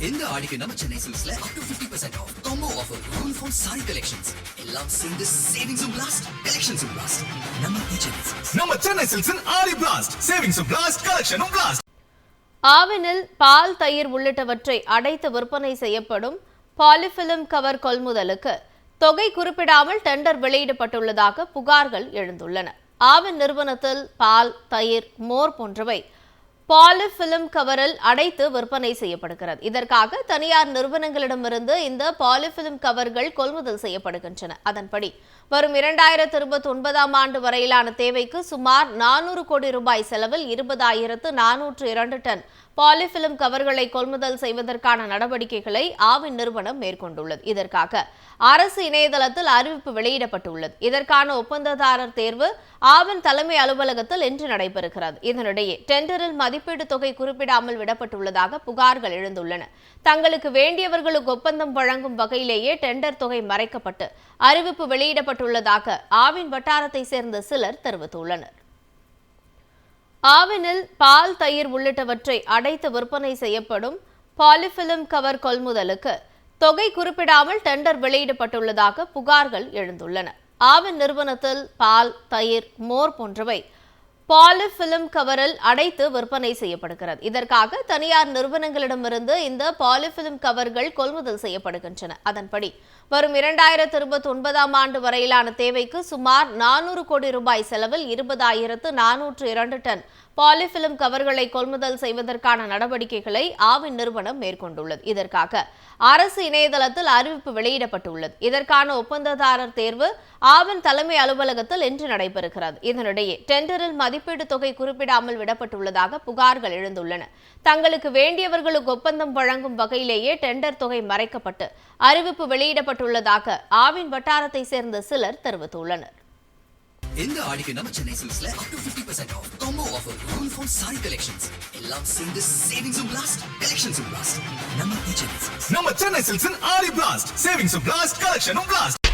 இந்த ஆடிக்கு நம்ம Chennai சில்க்ஸ்ல up to 50% off combo offer uniform saree collections எல்லாம் சேர்ந்து savings blast collections blast நம்ம சென்னை சில்க்ஸின் ஆடி blast savings blast collection blast. ஆவினில் பால் தயிர் உள்ளிட்டவற்றை அடைத்து விற்பனை செய்யப்படும் பாலிஃபிலிம் கவர் கொள்முதலுக்கு தொகை குறிப்பிடாமல் டெண்டர் வெளியிடப்பட்டுள்ளதாக புகார்கள் எழுந்துள்ளன. ஆவின் நிறுவனத்தில் பால், தயிர், மோர் போன்றவை பாலிஃபிலிம் கவரில் அடைத்து விற்பனை செய்யப்படுகிறது. இதற்காக தனியார் நிறுவனங்களிடமிருந்து இந்த பாலிஃபிலிம் கவர்கள் கொள்முதல் செய்யப்படுகின்றன. அதன்படி வரும் 2029 ஆண்டு வரையிலான தேவைக்கு சுமார் 400 கோடி ரூபாய் செலவில் 20,402 டன் பாலிஃபிலிம் கவர்களை கொள்முதல் செய்வதற்கான நடவடிக்கைகளை ஆவின் நிறுவனம் மேற்கொண்டுள்ளது. இதற்காக அரசு இணையதளத்தில் அறிவிப்பு வெளியிடப்பட்டுள்ளது. இதற்கான ஒப்பந்ததாரர் தேர்வு ஆவின் தலைமை அலுவலகத்தில் இன்று நடைபெறுகிறது. இதனிடையே டெண்டரில் மதிப்பீடு தொகை குறிப்பிடாமல் விடப்பட்டுள்ளதாக புகார்கள் எழுந்துள்ளன. தங்களுக்கு வேண்டியவர்களுக்கு ஒப்பந்தம் வழங்கும் வகையிலேயே டெண்டர் தொகை மறைக்கப்பட்டு அறிவிப்பு வெளியிடப்பட்டுள்ளதாக ஆவின் வட்டாரத்தை சேர்ந்த சிலர் தெரிவித்துள்ளனர். ஆவினில் பால், தயிர் உள்ளிட்டவற்றை அடைத்து விற்பனை செய்யப்படும் பாலிஃபிலிம் கவர் கொள்முதலுக்கு தொகை குறிப்பிடாமல் டெண்டர் வெளியிடப்பட்டுள்ளதாக புகார்கள் எழுந்துள்ளன. ஆவின் நிறுவனத்தில் பால், தயிர், மோர் போன்றவை பாலிஃபிலிம் கவரில் அடைத்து விற்பனை செய்யப்படுகிறது. இதற்காக தனியார் நிறுவனங்களிடமிருந்து இந்த பாலிஃபிலிம் கவர்கள் கொள்முதல் செய்யப்படுகின்றன. அதன்படி வரும் 2029 ஆண்டு வரையிலான தேவைக்கு சுமார் 400 கோடி ரூபாய் செலவில் 20,402 டன் பாலிஃபிலிம் கவர்களை கொள்முதல் செய்வதற்கான நடவடிக்கைகளை ஆவின் நிறுவனம் மேற்கொண்டுள்ளது. இதற்காக அரசு இணையதளத்தில் அறிவிப்பு வெளியிடப்பட்டுள்ளது. இதற்கான ஒப்பந்ததாரர் தேர்வு ஆவின் தலைமை அலுவலகத்தில் இன்று நடைபெறுகிறது. இதனிடையே டெண்டரில் மதிப்பீடு தொகை குறிப்பிடாமல் விடப்பட்டுள்ளதாக புகார்கள் எழுந்துள்ளன. தங்களுக்கு வேண்டியவர்களுக்கு ஒப்பந்தம் வழங்கும் வகையிலேயே டெண்டர் தொகை மறைக்கப்பட்டு அறிவிப்பு வெளியிடப்பட்டுள்ளதாக ஆவின் வட்டாரத்தை சேர்ந்த சிலர் தெரிவித்துள்ளனர். இந்த ஆடிக்கு நம்ம Chennai சில்க்ஸ்ல up to 50% off combo offer uniform saree collections எல்லாம் சேர்ந்து savings blast collections blast நம்ம சென்னை சில்க்ஸின் ஆடி blast savings blast collection blast.